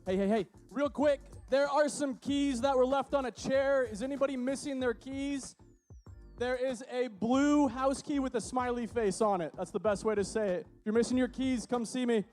Hey, real quick, there are some keys that were left on a chair. Is anybody missing their keys? There is a blue house key with a smiley face on it. That's the best way to say it. If you're missing your keys, come see me.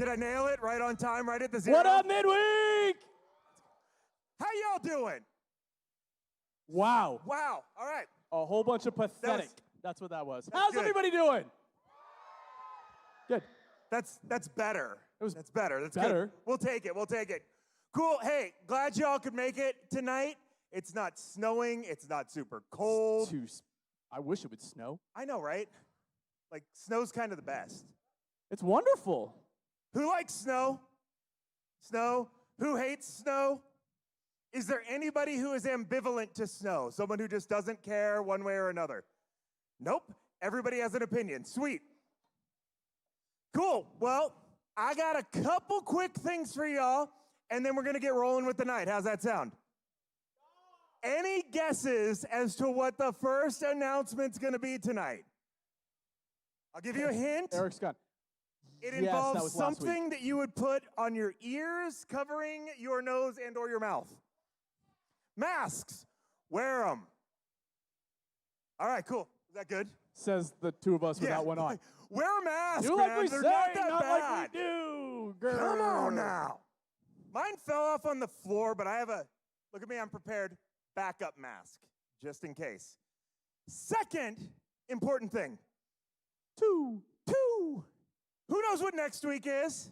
Did I nail it? Right on time, right at the 0? What up, Midweek? How y'all doing? Wow. Wow. All right. A whole bunch of pathetic. That's what that was. How's good. everybody doing? Good. That's better. That's better. That's better. Good. We'll take it. We'll take it. Cool. Hey, glad y'all could make it tonight. It's not snowing. It's not super cold. I wish it would snow. I know, right? Like, snow's kind of the best. It's wonderful. Who likes snow? Snow? Who hates snow? Is there anybody who is ambivalent to snow? Someone who just doesn't care one way or another? Nope. Everybody has an opinion. Sweet. Cool. Well, I got a couple quick things for y'all, and then we're going to get rolling with the night. How's that sound? Any guesses as to what the first announcement's going to be tonight? I'll give you a hint. Eric's gone. It involves something that you would put on your ears, covering your nose and or your mouth. Masks. Wear them. All right, cool. Is that good? Says the two of us without one on. Wear a mask, Do man. like we They're say, not that not bad. like we do. Girl. Come on now. Mine fell off on the floor, but I have a, look at me, I'm prepared, backup mask, just in case. Second important thing. Two. Who knows what next week is?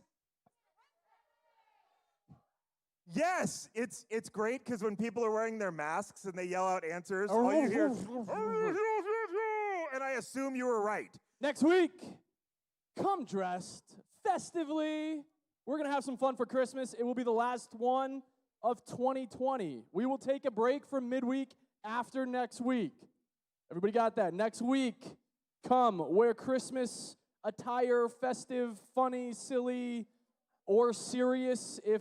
Yes, it's great because when people are wearing their masks and they yell out answers, all you hear is, and I assume you were right. Next week, come dressed festively. We're going to have some fun for Christmas. It will be the last one of 2020. We will take a break from midweek after next week. Everybody got that? Next week, come wear Christmas attire, festive, funny, silly, or serious if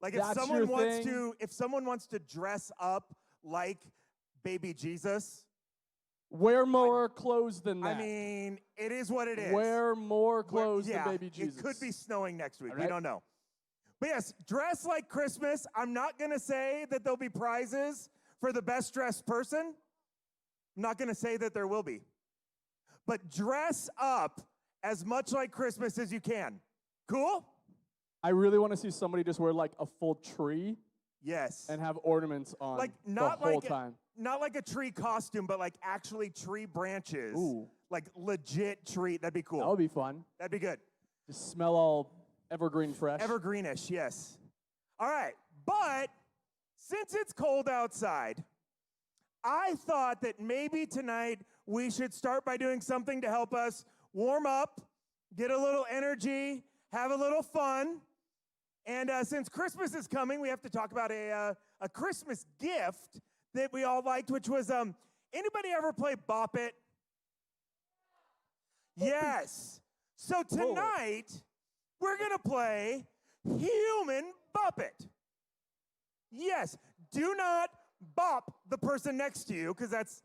like that's if someone your wants thing. to if someone wants to dress up like baby Jesus, wear more clothes than that. I mean, it is what it is. Wear more clothes yeah, than baby Jesus. It could be snowing next week. All We right. don't know. But yes, dress like Christmas. I'm not going to say that there'll be prizes for the best dressed person. I'm not going to say that there will be. But dress up as much like Christmas as you can. Cool? I really want to see somebody just wear like a full tree Yes. and have ornaments on Like not the whole like time. not like a tree costume, but like actually tree branches. Ooh. Like legit tree. That'd be cool. That would be fun. That'd be good. Just smell all evergreen fresh. Evergreenish, yes. All right, but since it's cold outside, I thought that maybe tonight we should start by doing something to help us warm up, get a little energy, have a little fun. And since Christmas is coming, we have to talk about a Christmas gift that we all liked, which was, anybody ever play Bop It? Yes. So tonight, we're going to play Human Bop It. Yes. Do not bop the person next to you, because that's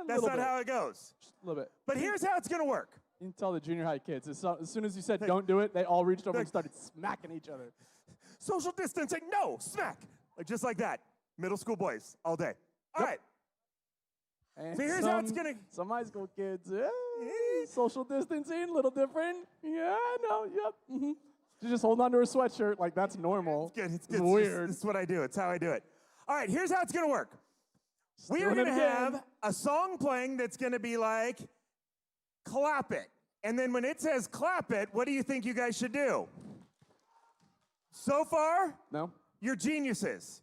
not how it goes. Just a little bit. But here's how it's going to work. You can tell the junior high kids. As soon as you said don't do it, they all reached over and started smacking each other. Social distancing, no, smack. Like just like that. Middle school boys, all day. All right. And So here's how it's going to... Some high school kids, social distancing, a little different. Yeah, no, yep. Mm-hmm. She's just holding on to her sweatshirt like that's normal. It's good. It's good. It's weird. This is what I do. It's how I do it. All right, here's how it's going to work. We are doing going it to again. have a song playing that's going to be like, clap it. And then when it says clap it, what do you think you guys should do? So far, No? you're geniuses.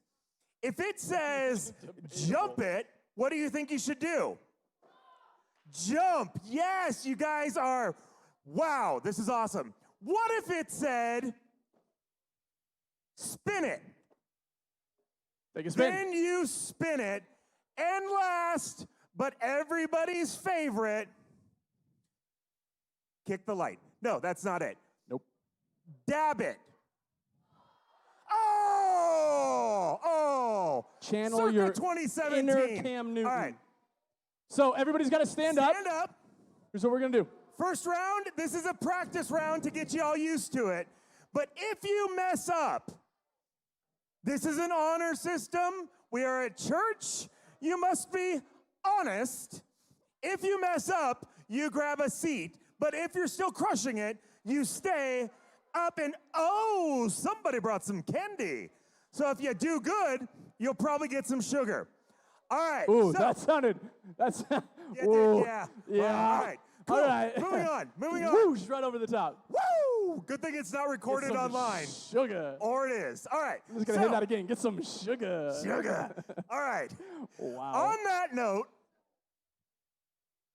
If it says jump it, what do you think you should do? Jump. Yes, you guys are. Wow, this is awesome. What if it said spin it? Take a spin. Then you spin it. And last, but everybody's favorite, kick the light. No, that's not it. Nope. Dab it. Oh. Channel Circa your 2017. inner Cam Newton. All right. So everybody's got to stand up. Stand up. Here's what we're going to do. First round, this is a practice round to get you all used to it. But if you mess up, this is an honor system. We are at church. You must be honest. If you mess up, you grab a seat. But if you're still crushing it, you stay up, and oh, somebody brought some candy. So if you do good, you'll probably get some sugar. All right. Ooh, so, that's. Yeah, Ooh, dude, yeah. yeah. Well, all right. Cool. All right. Moving on. Whoosh, right over the top. Woo! Good thing it's not Get recorded some online. Sugar. Or it is. All right. I'm just gonna hit that again. Get some sugar. Sugar. All right. Wow. On that note,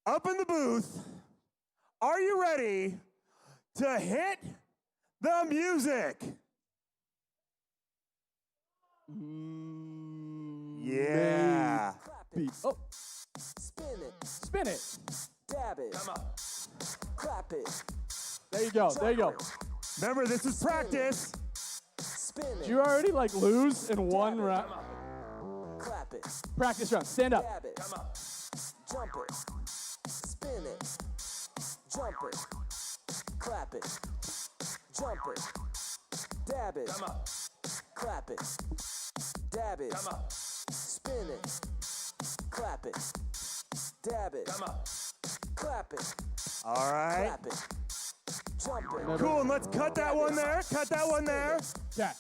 up in the booth, are you ready to hit the music? Yeah. Beat. Oh, Spin it, spin it. dab it, Come on. clap it, There you go. There you go. Remember, this is practice. spin Did it, you already like lose in one round? clap it, Practice round. Stand up. dab it, jump it, spin it, jump it, clap it, jump it, dab it, clap it, dab it, spin it, clap it, dab it, clap it, All right. clap it, jump it. Cool, and let's cut that one there. Cut that one there. Okay.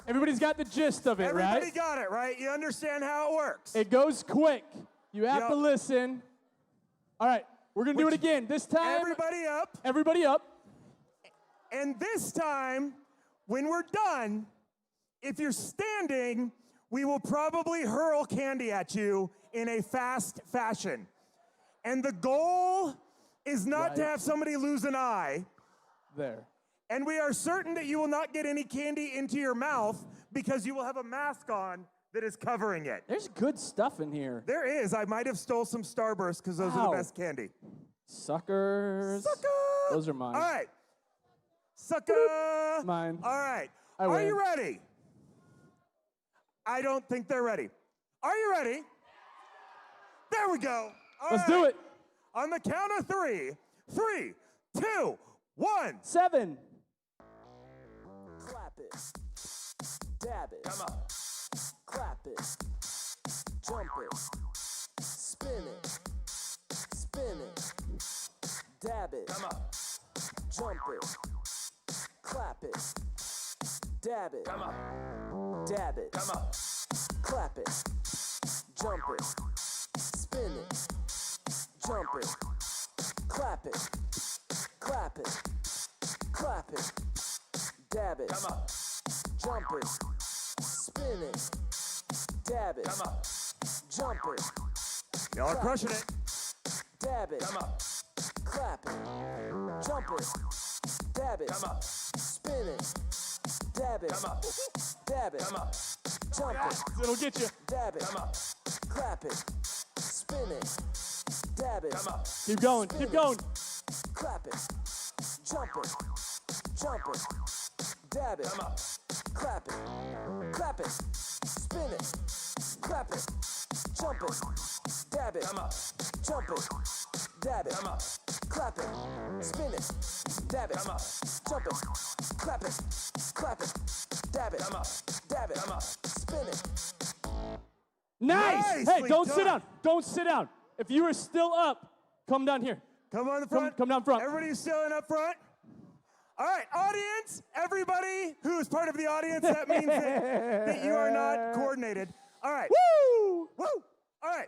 Everybody's got the gist of it, Everybody right? got it, right? You understand how it works. It goes quick. You have Yep. to listen. All right. We're gonna do it again. This time, Everybody up. everybody up. And this time, when we're done, if you're standing, we will probably hurl candy at you in a fast fashion. And the goal is not to Right. have somebody lose an eye. There. And we are certain that you will not get any candy into your mouth because you will have a mask on that is covering it. There's good stuff in here. There is. I might have stole some Starburst because those are Ow. the best candy. Suckers. Sucker! Those are mine. All right. Sucker! Mine. All right. I Are win. you ready? I don't think they're ready. Are you ready? There we go. All Let's do right. it. On the count of three. 3, 2, 1. 7. Clap it, dab it, clap it, jump it, spin it, dab it, jump it, clap it, dab it, dab it, clap it, jump it, spin it, jump it, clap it, clap it, clap it, dab it, jump it, spin it, dab it, jump it, Y'all are crushing it. dab it, clap it, jump it, dab it, spin it, dab it, dab it, jump it, It'll get you. dab it, clap it, spin it, dab it, Keep going. Keep going. clap it, jump it, dab it, clap it, spin it, clap it, jump it, dab it, jump it, dab it, clap it, spin it, dab it, jump it, clap it, dab it, spin it. Nice. Hey, Nicely don't sit done. down. Don't sit down. If you are still up, come down here. Come on the front. come down front. Everybody who's still in up front. All right, audience, everybody who is part of the audience, that means that you are not coordinated. All right. Woo! Woo! All right.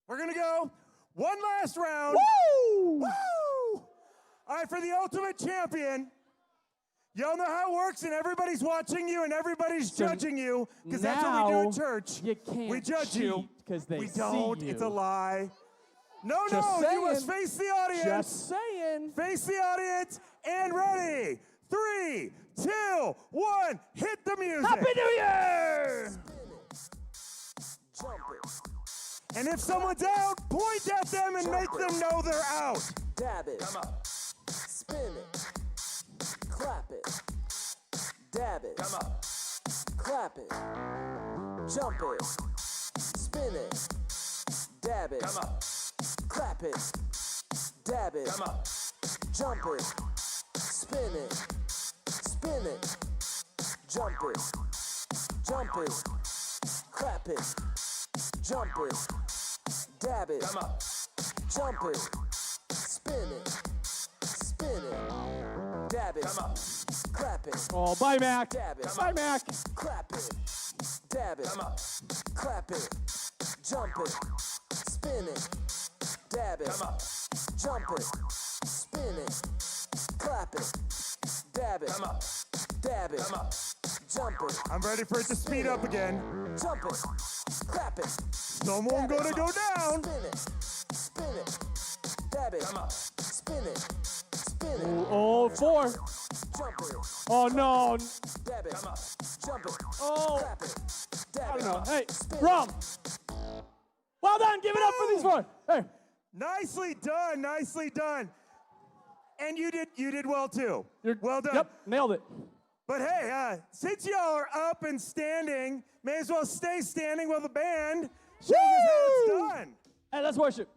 We're going to go one last round. Woo! Woo! All right, for the ultimate champion, y'all know how it works, and everybody's watching you and everybody's judging you, because that's what we do now at church. you can't we judge you. cheat 'cause they we see don't. you. It's a lie. No, Just no, you must saying. face the audience. Just saying. Face the audience, and ready. 3, 2, 1, hit the music. Happy New Year! Jump it, And if someone's out, point at them and make them know they're out. dab it, spin it, clap it, dab it, clap it, jump it, spin it, dab it, clap it, dab it, jump it, spin it, jump it, clap it, jump it, dab it, jump it, spin it, dab it, clap clap it, Oh, bye, Mac. dab it, Bye, Mac. clap it, dab it, clap it, jump it, spin it, dab it, jump it, spin it, clap it, dab it, dab it, jump it, I'm ready for it to speed up again. jump it, clap it, Someone dab it, gonna go down. spin it, dab it, spin it, spin it, Oh, 4. jump it, Oh, no. dab it, jump it, Oh, clap it, I dab don't know. it, Hey, spin Rum. it. Well done. Give it up for these 4. Hey. Nicely done, nicely done. And you did well too. Well done. Yep, nailed it. But hey, since y'all are up and standing, may as well stay standing while the band shows us how it's Woo! done. Hey, let's worship.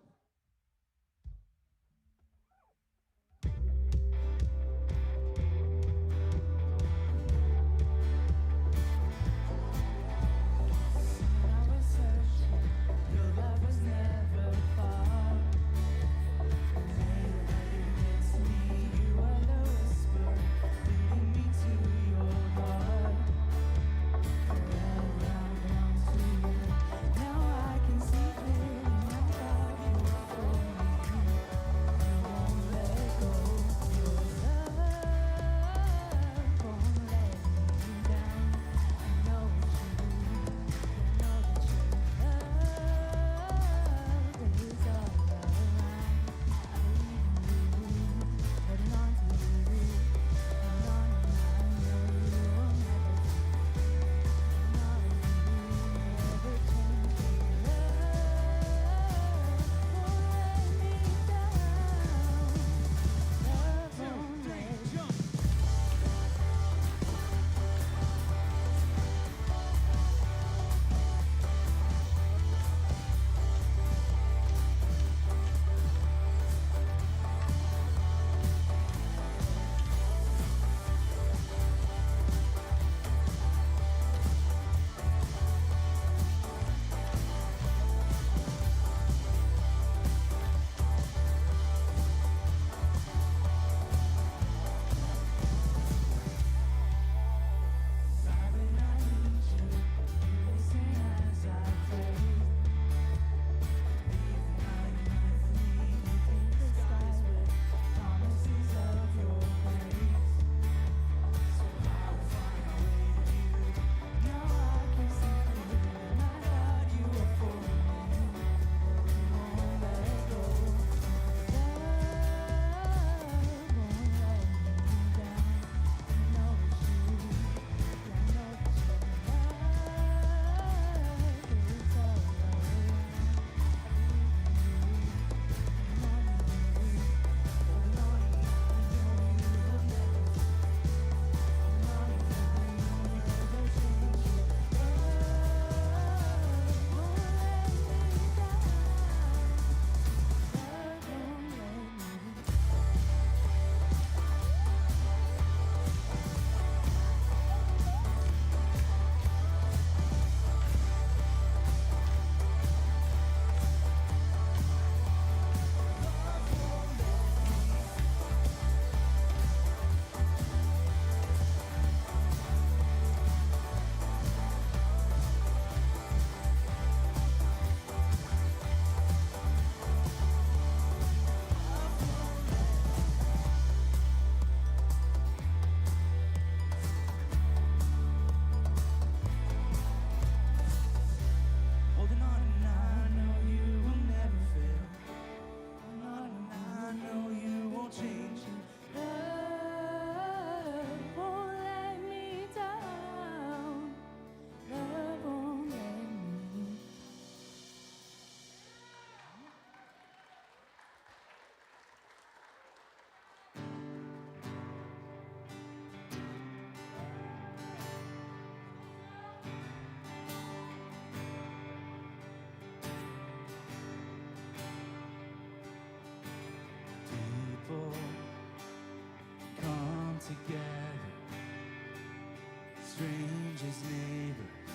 strangers, neighbors,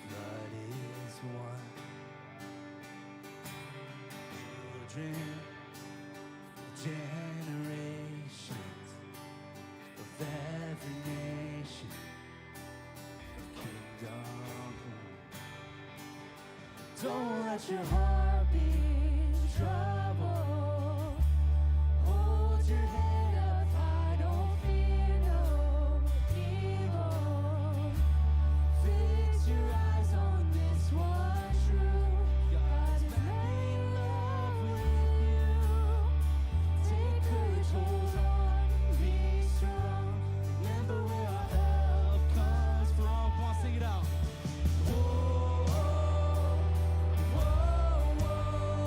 blood is one. Children, generations of Don't let your heart be in trouble. Hold your head up high, don't fear no evil. Fix your eyes on this one true. God is in love with you. Take courage, hold on, be strong. Remember where our help comes from. Come on, sing it out. Whoa, whoa, whoa.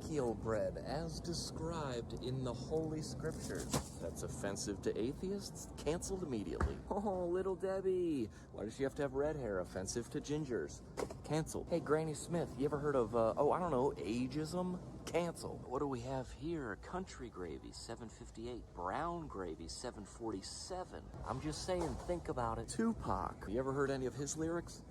Ezekiel bread as described in the Holy Scriptures. That's offensive to atheists? Canceled immediately. Oh, little Debbie. Why does she have to have red hair? Offensive to gingers. Canceled. Hey, Granny Smith, you ever heard of, ageism? Canceled. What do we have here? Country gravy, $7.58. Brown gravy, $7.47. I'm just saying, think about it. Tupac. You ever heard any of his lyrics?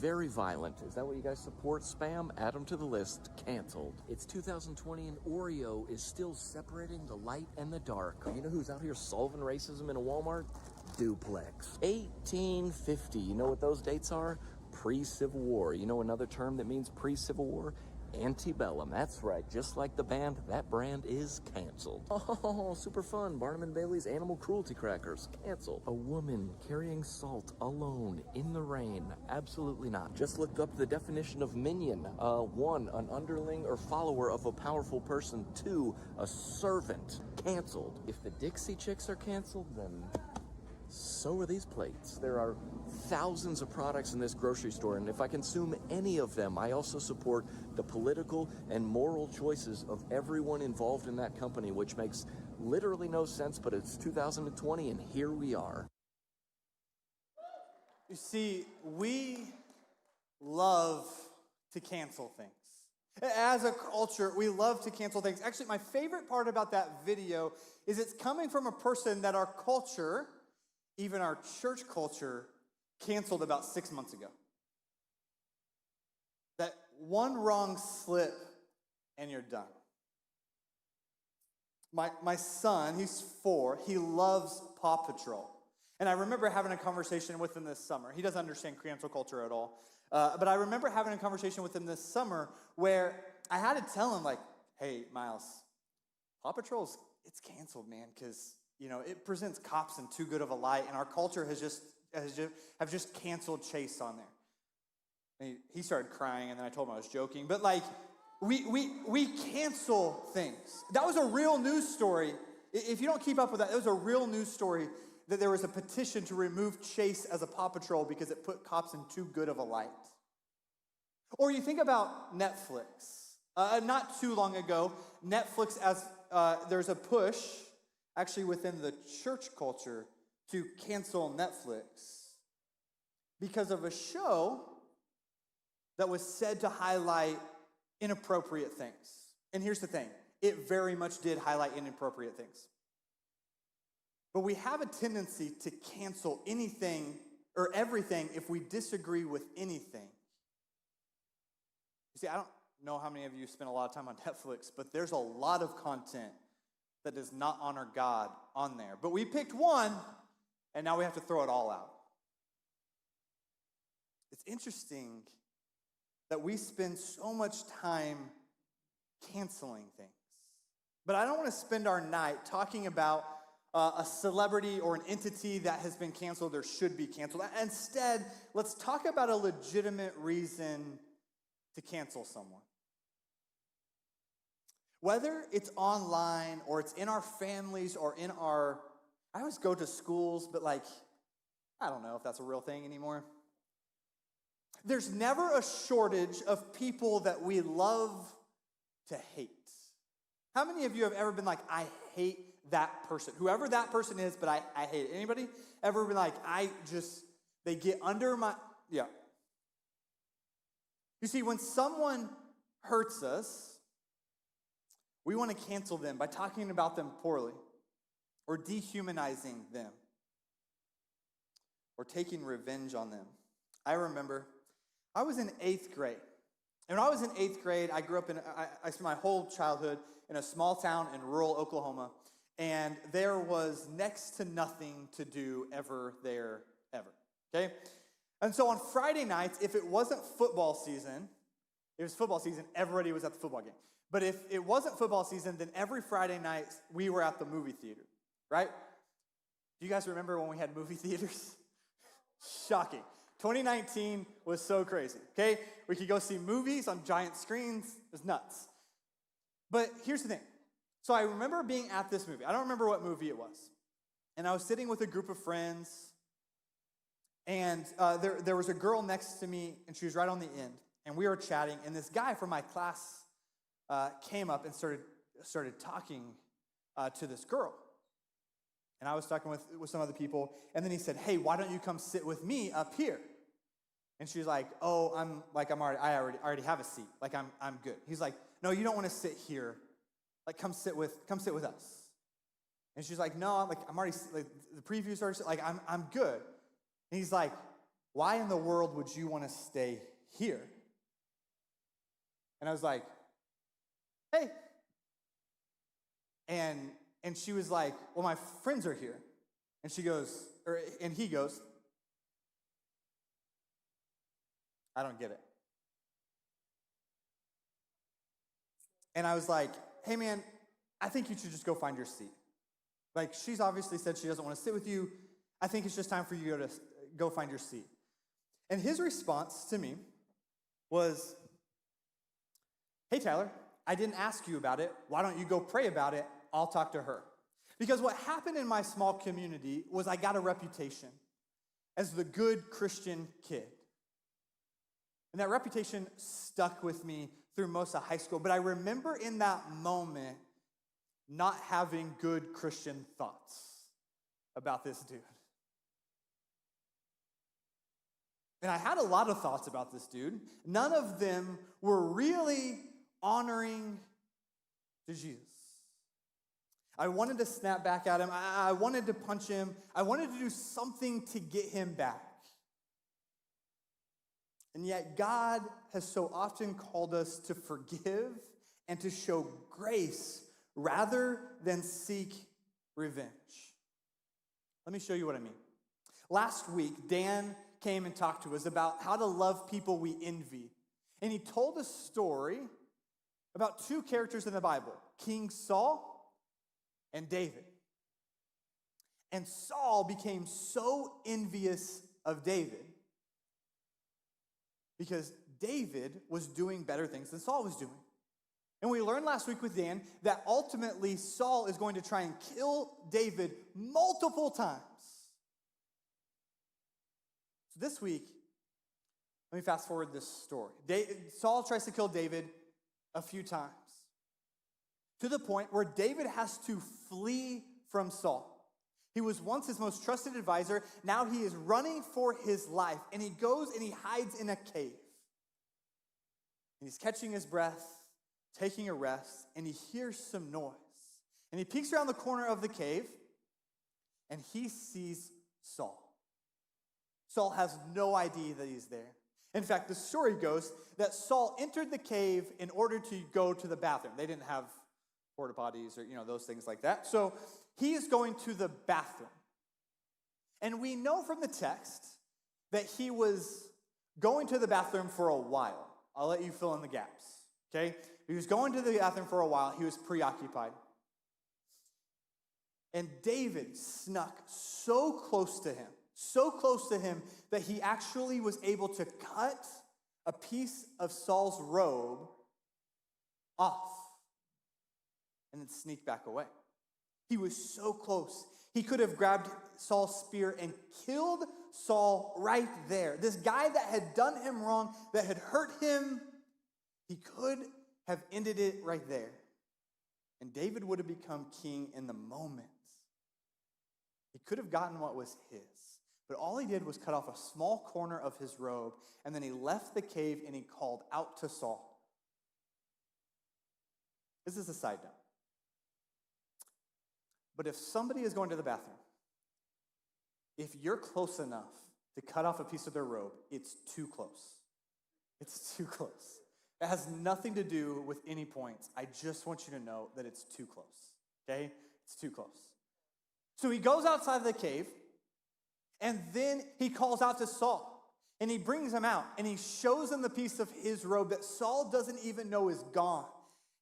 Very violent. Is that what you guys support? Spam? Add them to the list. Canceled. It's 2020 and Oreo is still separating the light and the dark. You know who's out here solving racism in a Walmart? Duplex. 1850. You know what those dates are? Pre-Civil War. You know another term that means pre-Civil War? Antebellum. That's right. Just like the band, that brand is canceled. Oh, super fun. Barnum and Bailey's animal cruelty crackers. Canceled. A woman carrying salt alone in the rain. Absolutely not. Just looked up the definition of minion. 1, an underling or follower of a powerful person. 2, a servant. Canceled. If the Dixie Chicks are canceled, then so are these plates. There are thousands of products in this grocery store, and if I consume any of them, I also support the political and moral choices of everyone involved in that company, which makes literally no sense, but it's 2020, and here we are. You see, we love to cancel things. As a culture, we love to cancel things. Actually, my favorite part about that video is it's coming from a person that our culture, even our church culture, canceled about 6 months ago. That one wrong slip and you're done. My son, he's 4, he loves Paw Patrol. And I remember having a conversation with him this summer. He doesn't understand cancel culture at all. But I remember having a conversation with him this summer where I had to tell him, like, hey, Miles, Paw Patrol's, it's canceled, man, because it presents cops in too good of a light, and our culture has just canceled Chase on there. And he started crying, and then I told him I was joking. But we cancel things. That was a real news story. If you don't keep up with that, it was a real news story that there was a petition to remove Chase as a Paw Patrol because it put cops in too good of a light. Or you think about Netflix. Not too long ago, Netflix, there's a push actually within the church culture to cancel Netflix because of a show that was said to highlight inappropriate things. And here's the thing, it very much did highlight inappropriate things. But we have a tendency to cancel anything or everything if we disagree with anything. You see, I don't know how many of you spend a lot of time on Netflix, but there's a lot of content that does not honor God on there. But we picked one, and now we have to throw it all out. It's interesting that we spend so much time canceling things. But I don't want to spend our night talking about a celebrity or an entity that has been canceled or should be canceled. Instead, let's talk about a legitimate reason to cancel someone. Whether it's online or it's in our families or I always go to schools, but I don't know if that's a real thing anymore. There's never a shortage of people that we love to hate. How many of you have ever been like, I hate that person? Whoever that person is, but I hate it. Anybody ever been like, they get under my, yeah. You see, when someone hurts us, we want to cancel them by talking about them poorly or dehumanizing them or taking revenge on them. I remember I was in 8th grade. And when I was in 8th grade, I grew up I spent my whole childhood in a small town in rural Oklahoma, and there was next to nothing to do ever, okay? And so on Friday nights, if it wasn't football season, everybody was at the football game. But if it wasn't football season, then every Friday night, we were at the movie theater, right? Do you guys remember when we had movie theaters? Shocking. 2019 was so crazy, okay? We could go see movies on giant screens. It was nuts. But here's the thing. So I remember being at this movie. I don't remember what movie it was. And I was sitting with a group of friends, and there was a girl next to me, and she was right on the end. And we were chatting, and this guy from my class came up and started talking to this girl. And I was talking with some other people, and then he said, "Hey, why don't you come sit with me up here?" And she's like, "Oh, I already have a seat. Like I'm good." He's like, "No, you don't want to sit here. Like come sit with us." And she's like, "No, I'm already like the preview started. Like I'm good." And he's like, "Why in the world would you want to stay here?" And I was like, "Hey." And she was like, "Well, my friends are here." And he goes, "I don't get it." And I was like, "Hey man, I think you should just go find your seat. Like, she's obviously said she doesn't want to sit with you. I think it's just time for you to go find your seat." And his response to me was, "Hey Tyler, I didn't ask you about it. Why don't you go pray about it? I'll talk to her." Because what happened in my small community was I got a reputation as the good Christian kid. And that reputation stuck with me through most of high school. But I remember in that moment not having good Christian thoughts about this dude. And I had a lot of thoughts about this dude. None of them were really honoring to Jesus. I wanted to snap back at him. I wanted to punch him. I wanted to do something to get him back. And yet God has so often called us to forgive and to show grace rather than seek revenge. Let me show you what I mean. Last week, Dan came and talked to us about how to love people we envy. And he told a story about two characters in the Bible, King Saul and David. And Saul became so envious of David because David was doing better things than Saul was doing. And we learned last week with Dan that ultimately Saul is going to try and kill David multiple times. So this week, let me fast forward this story. Saul tries to kill David a few times, to the point where David has to flee from Saul. He was once his most trusted advisor. Now he is running for his life, and he goes and he hides in a cave. And he's catching his breath, taking a rest, and he hears some noise. And he peeks around the corner of the cave, and he sees Saul. Saul has no idea that he's there. In fact, the story goes that Saul entered the cave in order to go to the bathroom. They didn't have porta potties or, those things like that. So he is going to the bathroom. And we know from the text that he was going to the bathroom for a while. I'll let you fill in the gaps, okay? He was going to the bathroom for a while. He was preoccupied. And David snuck so close to him that he actually was able to cut a piece of Saul's robe off and then sneak back away. He was so close. He could have grabbed Saul's spear and killed Saul right there. This guy that had done him wrong, that had hurt him, he could have ended it right there. And David would have become king in the moment. He could have gotten what was his. But all he did was cut off a small corner of his robe, and then he left the cave and he called out to Saul. This is a side note. But if somebody is going to the bathroom, if you're close enough to cut off a piece of their robe, it's too close. It's too close. It has nothing to do with any points. I just want you to know that it's too close, okay? It's too close. So he goes outside of the cave, and then he calls out to Saul, and he brings him out, and he shows him the piece of his robe that Saul doesn't even know is gone.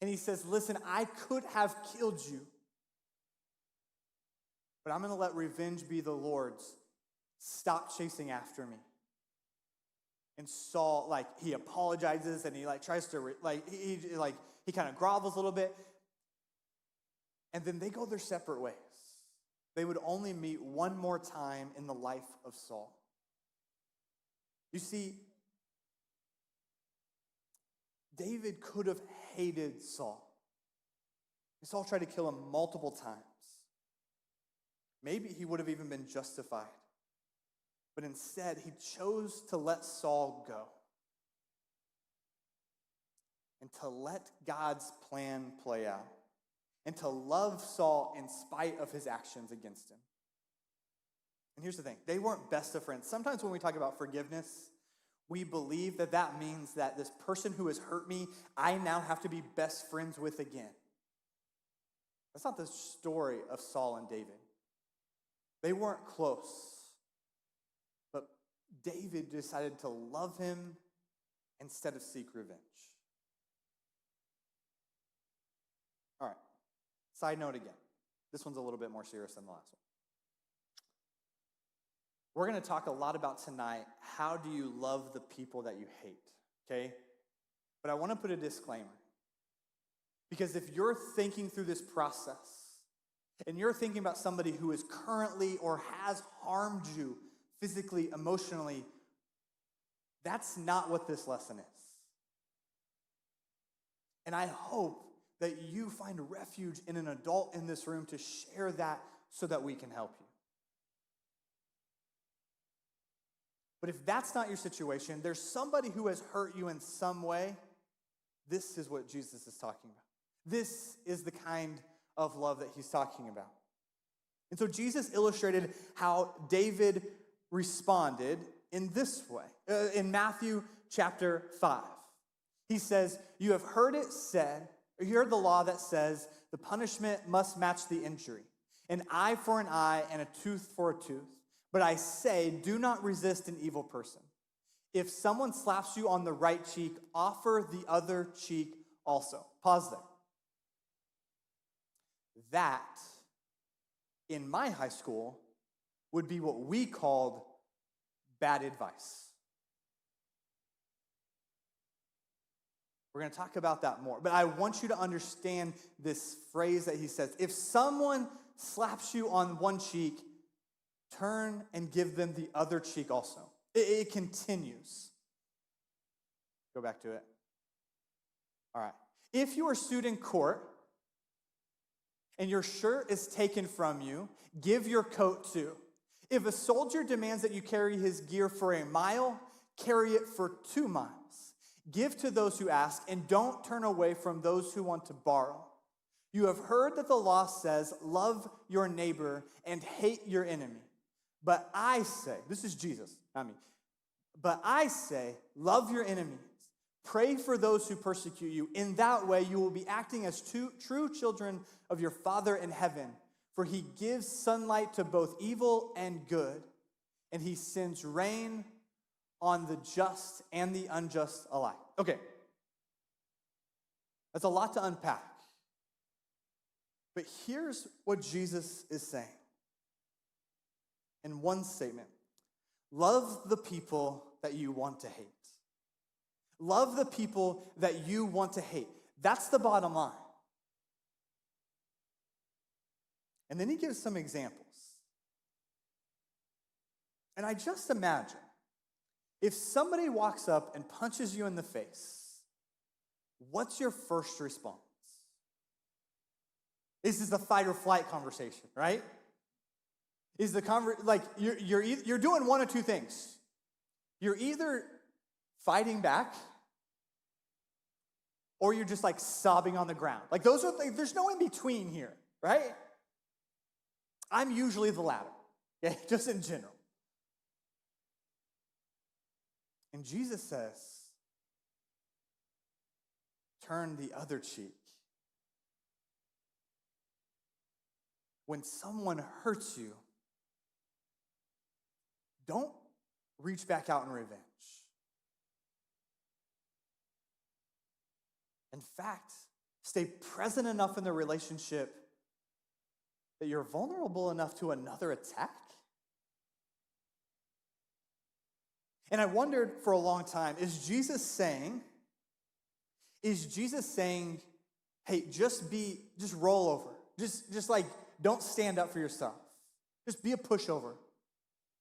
And he says, "Listen, I could have killed you, but I'm going to let revenge be the Lord's. Stop chasing after me." And Saul, he apologizes, and he tries to, he kind of grovels a little bit. And then they go their separate ways. They would only meet one more time in the life of Saul. You see, David could have hated Saul. Saul tried to kill him multiple times. Maybe he would have even been justified. But instead, he chose to let Saul go and to let God's plan play out and to love Saul in spite of his actions against him. And here's the thing, they weren't best of friends. Sometimes when we talk about forgiveness, we believe that that means that this person who has hurt me, I now have to be best friends with again. That's not the story of Saul and David. They weren't close. But David decided to love him instead of seek revenge. All right, side note again. This one's a little bit more serious than the last one. We're going to talk a lot about tonight, how do you love the people that you hate, okay? But I want to put a disclaimer. Because if you're thinking through this process, and you're thinking about somebody who is currently or has harmed you physically, emotionally, that's not what this lesson is. And I hope that you find refuge in an adult in this room to share that so that we can help you. But if that's not your situation, there's somebody who has hurt you in some way, this is what Jesus is talking about. This is the kind of love that he's talking about. And so Jesus illustrated how David responded in this way. In Matthew chapter 5, he says, "You have heard it said, or you heard the law that says the punishment must match the injury, an eye for an eye and a tooth for a tooth. But I say, do not resist an evil person. If someone slaps you on the right cheek, offer the other cheek also." Pause there. That, in my high school, would be what we called bad advice. We're going to talk about that more. But I want you to understand this phrase that he says. If someone slaps you on one cheek, turn and give them the other cheek also. It continues. Go back to it. All right. If you are sued in court and your shirt is taken from you, give your coat too. If a soldier demands that you carry his gear for a mile, carry it for 2 miles. Give to those who ask, and don't turn away from those who want to borrow. You have heard that the law says, love your neighbor and hate your enemy. But I say, this is Jesus, not me. But I say, love your enemies. Pray for those who persecute you. In that way, you will be acting as true children of your Father in heaven. For he gives sunlight to both evil and good, and he sends rain on the just and the unjust alike. Okay. That's a lot to unpack. But here's what Jesus is saying. In one statement, love the people that you want to hate. Love the people that you want to hate. That's the bottom line. And then he gives some examples. And I just imagine, if somebody walks up and punches you in the face, what's your first response? This is the fight or flight conversation, right? Is the you're doing one of two things. You're either fighting back, or you're just like sobbing on the ground. Like those are there's no in between here, right? I'm usually the latter, okay? Just in general. And Jesus says, turn the other cheek. When someone hurts you, don't reach back out in revenge. In fact, stay present enough in the relationship that you're vulnerable enough to another attack. And I wondered for a long time, is Jesus saying, hey, just roll over. Just like, don't stand up for yourself. Just be a pushover.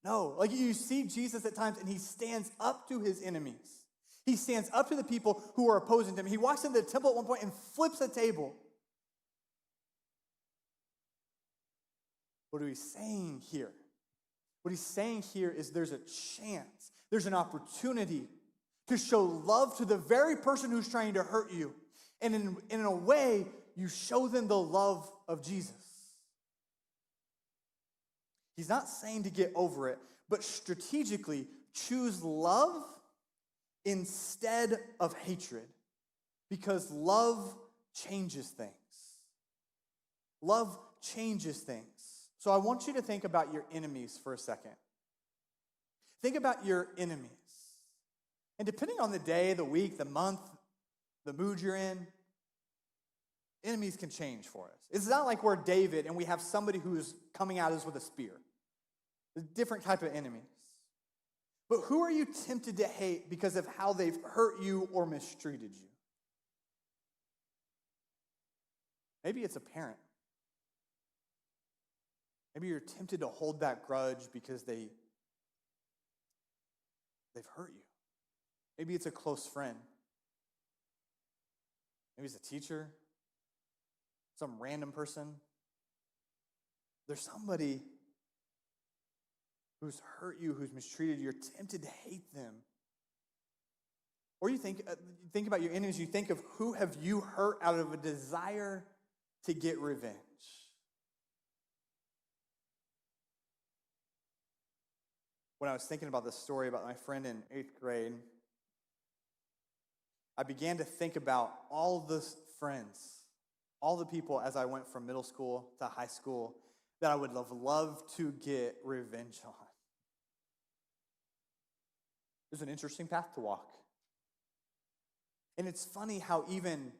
No, like you see Jesus at times and he stands up to his enemies. He stands up to the people who are opposing him. He walks into the temple at one point and flips a table. What are we saying here? What he's saying here is there's a chance, there's an opportunity to show love to the very person who's trying to hurt you. And in a way, you show them the love of Jesus. He's not saying to get over it, but strategically choose love instead of hatred, because love changes things. Love changes things. So I want you to think about your enemies for a second. Think about your enemies. And depending on the day, the week, the month, the mood you're in, enemies can change for us. It's not like we're David and we have somebody who's coming at us with a spear. There's a different type of enemies. But who are you tempted to hate because of how they've hurt you or mistreated you? Maybe it's a parent. Maybe you're tempted to hold that grudge because they've hurt you. Maybe it's a close friend. Maybe it's a teacher, some random person. There's somebody who's hurt you, who's mistreated you. You're tempted to hate them. Or you think about your enemies. You think of who have you hurt out of a desire to get revenge. When I was thinking about this story about my friend in 8th grade, I began to think about all the friends, all the people as I went from middle school to high school that I would have loved to get revenge on. There's an interesting path to walk. And it's funny how even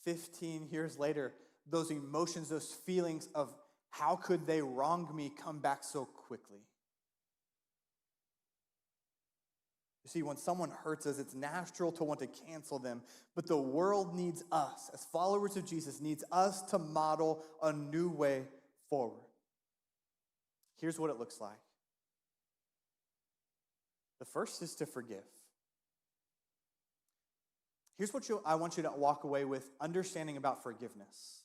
15 years later, those emotions, those feelings of how could they wrong me come back so quickly. You see, when someone hurts us, it's natural to want to cancel them. But the world needs us, as followers of Jesus, needs us to model a new way forward. Here's what it looks like. The first is to forgive. Here's what I want you to walk away with understanding about forgiveness.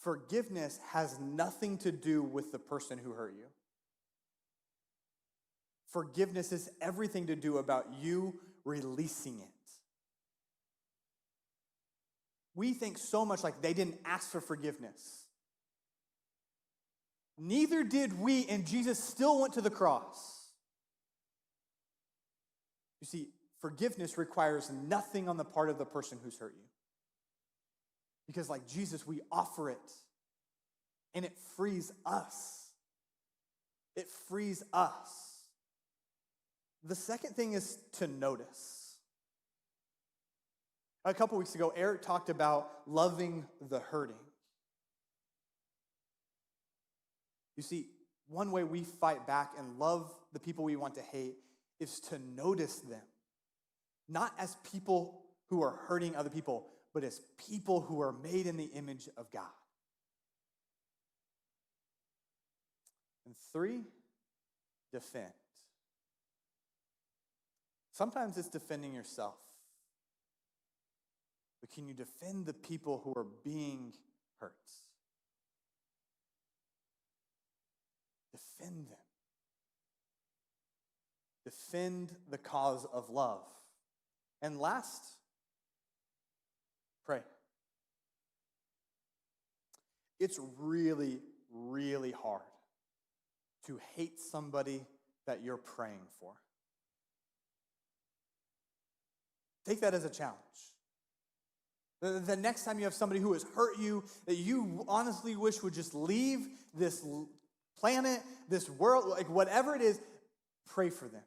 Forgiveness has nothing to do with the person who hurt you. Forgiveness is everything to do about you releasing it. We think so much like they didn't ask for forgiveness. Neither did we, and Jesus still went to the cross. You see, forgiveness requires nothing on the part of the person who's hurt you. Because like Jesus, we offer it, and it frees us. It frees us. The second thing is to notice. A couple weeks ago, Eric talked about loving the hurting. You see, one way we fight back and love the people we want to hate is to notice them. Not as people who are hurting other people, but as people who are made in the image of God. And 3, defend. Sometimes it's defending yourself. But can you defend the people who are being hurt? Defend them. Defend the cause of love. And last, pray. It's really, really hard to hate somebody that you're praying for. Take that as a challenge. The next time you have somebody who has hurt you, that you honestly wish would just leave this planet, this world, like whatever it is, pray for them.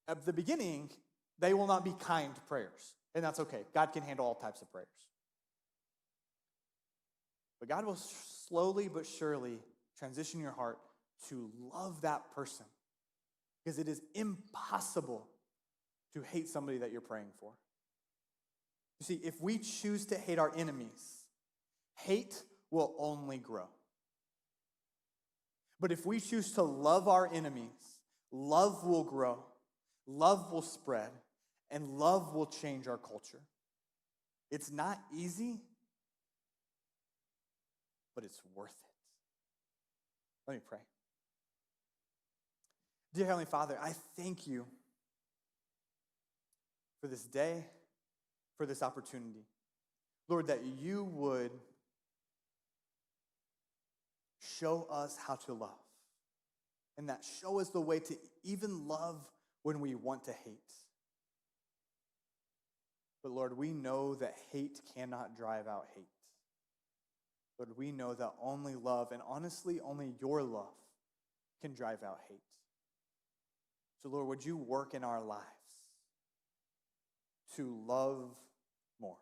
At the beginning, they will not be kind prayers, and that's okay. God can handle all types of prayers. But God will slowly but surely transition your heart to love that person, because it is impossible to hate somebody that you're praying for. You see, if we choose to hate our enemies, hate will only grow. But if we choose to love our enemies, love will grow, love will spread, And love will change our culture. It's not easy, but it's worth it. Let me pray. Dear Heavenly Father, I thank you for this day, for this opportunity. Lord, that you would show us how to love, and that show us the way to even love when we want to hate. But Lord, we know that hate cannot drive out hate. Lord, we know that only love, and honestly, only your love can drive out hate. So Lord, would you work in our lives to love more?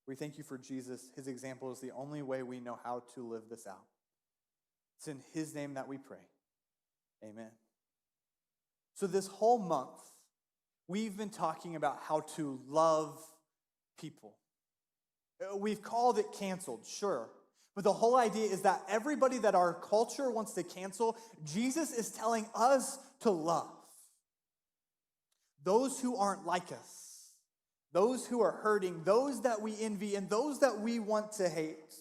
We thank you for Jesus. His example is the only way we know how to live this out. It's in his name that we pray. Amen. So this whole month, we've been talking about how to love people. We've called it canceled, sure. But the whole idea is that everybody that our culture wants to cancel, Jesus is telling us to love. Those who aren't like us, those who are hurting, those that we envy, and those that we want to hate.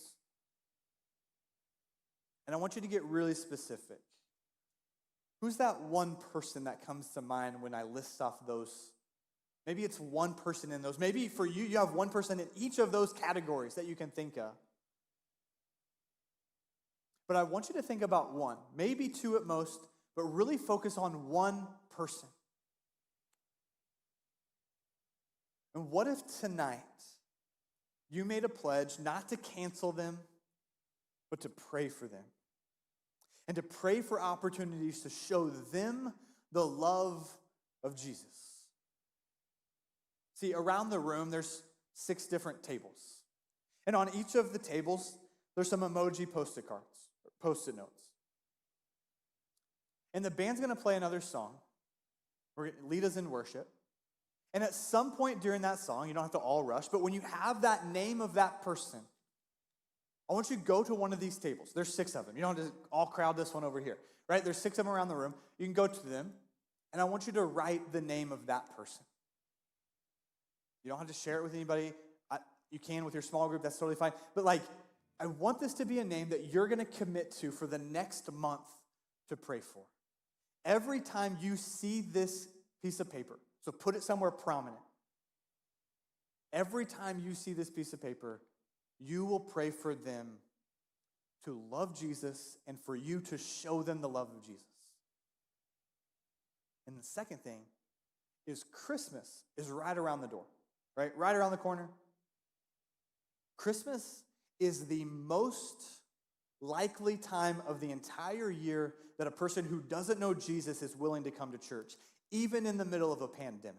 And I want you to get really specific. Who's that one person that comes to mind when I list off those? Maybe it's one person in those. Maybe for you, you have one person in each of those categories that you can think of. But I want you to think about one, maybe two at most, but really focus on one person. And what if tonight you made a pledge not to cancel them, but to pray for them? And to pray for opportunities to show them the love of Jesus. See, around the room, there's 6 different tables. And on each of the tables, there's some emoji post-it cards, or post-it notes. And the band's going to play another song. We're going to lead us in worship. And at some point during that song, you don't have to all rush, but when you have that name of that person, I want you to go to one of these tables. There's 6 of them. You don't have to all crowd this one over here, right? There's 6 of them around the room. You can go to them, and I want you to write the name of that person. You don't have to share it with anybody. You can with your small group. That's totally fine. But I want this to be a name that you're going to commit to for the next month to pray for. Every time you see this piece of paper, so put it somewhere prominent. Every time you see this piece of paper, you will pray for them to love Jesus and for you to show them the love of Jesus. And the second thing is Christmas is right around the door, right? Right around the corner. Christmas is the most likely time of the entire year that a person who doesn't know Jesus is willing to come to church, even in the middle of a pandemic.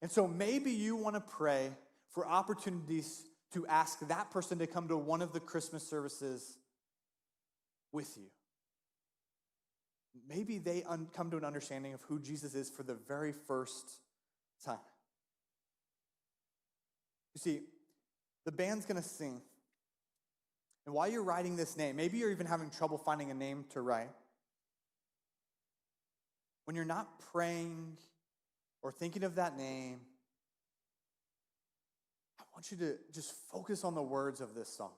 And so maybe you want to pray for opportunities to ask that person to come to one of the Christmas services with you. Maybe they come to an understanding of who Jesus is for the very first time. You see, the band's going to sing. And while you're writing this name, maybe you're even having trouble finding a name to write. When you're not praying or thinking of that name, I want you to just focus on the words of this song.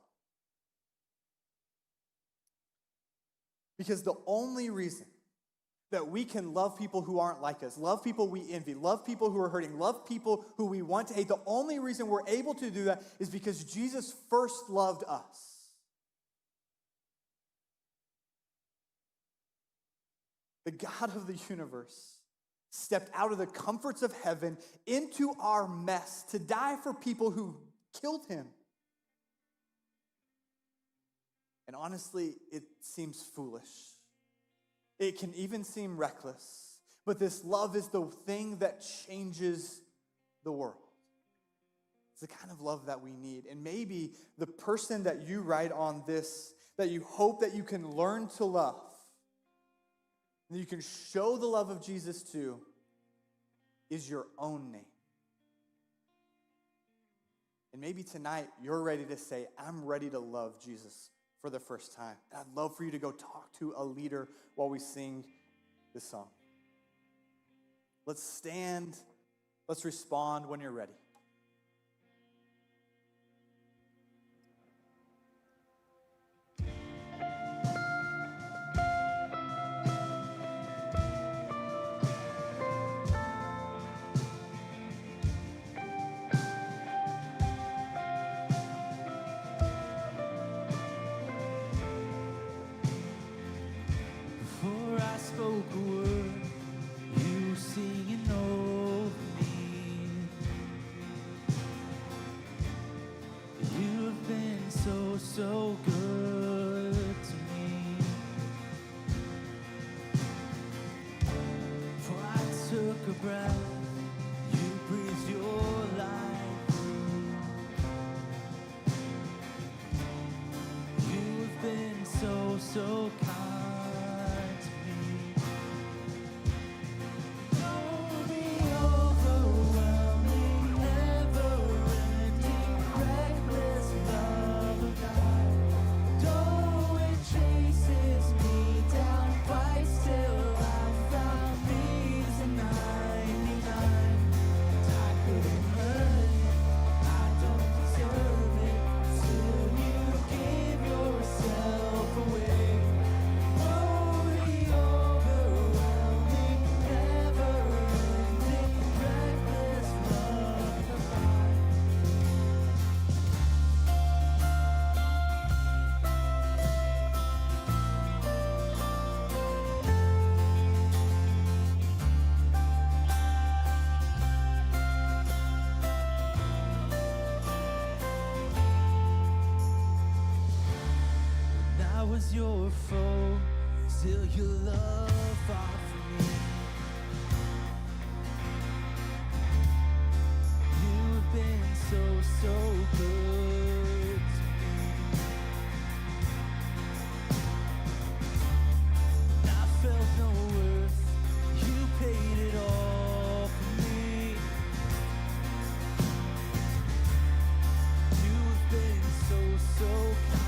Because the only reason that we can love people who aren't like us, love people we envy, love people who are hurting, love people who we want to hate, the only reason we're able to do that is because Jesus first loved us. The God of the universe stepped out of the comforts of heaven into our mess to die for people who killed him. And honestly, it seems foolish. It can even seem reckless. But this love is the thing that changes the world. It's the kind of love that we need. And maybe the person that you write on this, that you hope that you can learn to love, that you can show the love of Jesus to, is your own name. And maybe tonight you're ready to say, I'm ready to love Jesus for the first time. And I'd love for you to go talk to a leader while we sing this song. Let's stand. Let's respond when you're ready. Before I spoke a word, you were singing over me. You have been so, so good to me. Before I took a breath, you breathed your life through. You have been so, so kind. Was your foe, still your love fought for me. You've been so, so good to me. I felt no worth, you paid it all for me. You've been so, so kind.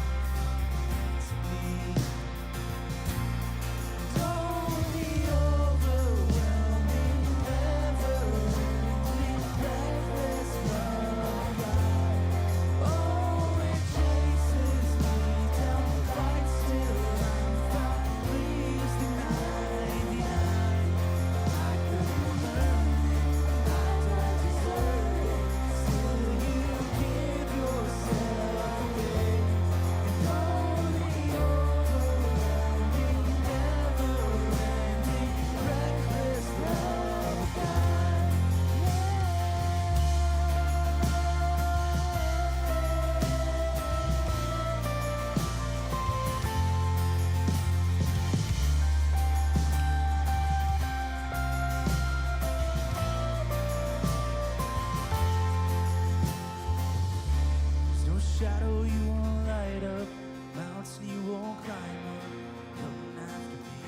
Shadow you won't light up, mountain you won't climb up, coming after me.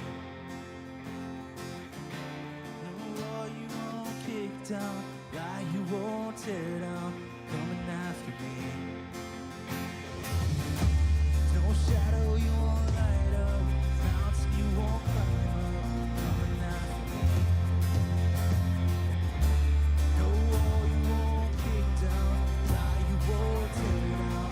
No wall you won't kick down, lie you won't tear down, coming after me. No shadow you won't light up, mountain you won't climb up, coming after me. No wall you won't kick down, lie you won't tear down.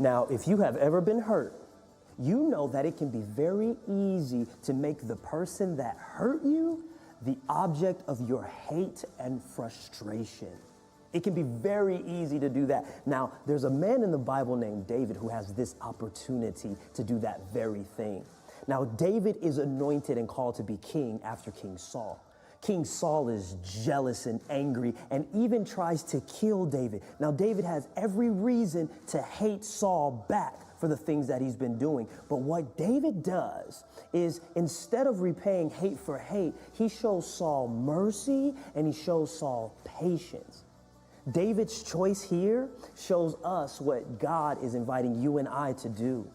Now, if you have ever been hurt, you know that it can be very easy to make the person that hurt you the object of your hate and frustration. It can be very easy to do that. Now, there's a man in the Bible named David who has this opportunity to do that very thing. Now, David is anointed and called to be king after King Saul. King Saul is jealous and angry and even tries to kill David. Now, David has every reason to hate Saul back for the things that he's been doing. But what David does is, instead of repaying hate for hate, he shows Saul mercy and he shows Saul patience. David's choice here shows us what God is inviting you and I to do,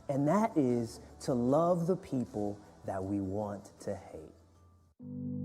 and that is to love the people that we want to hate.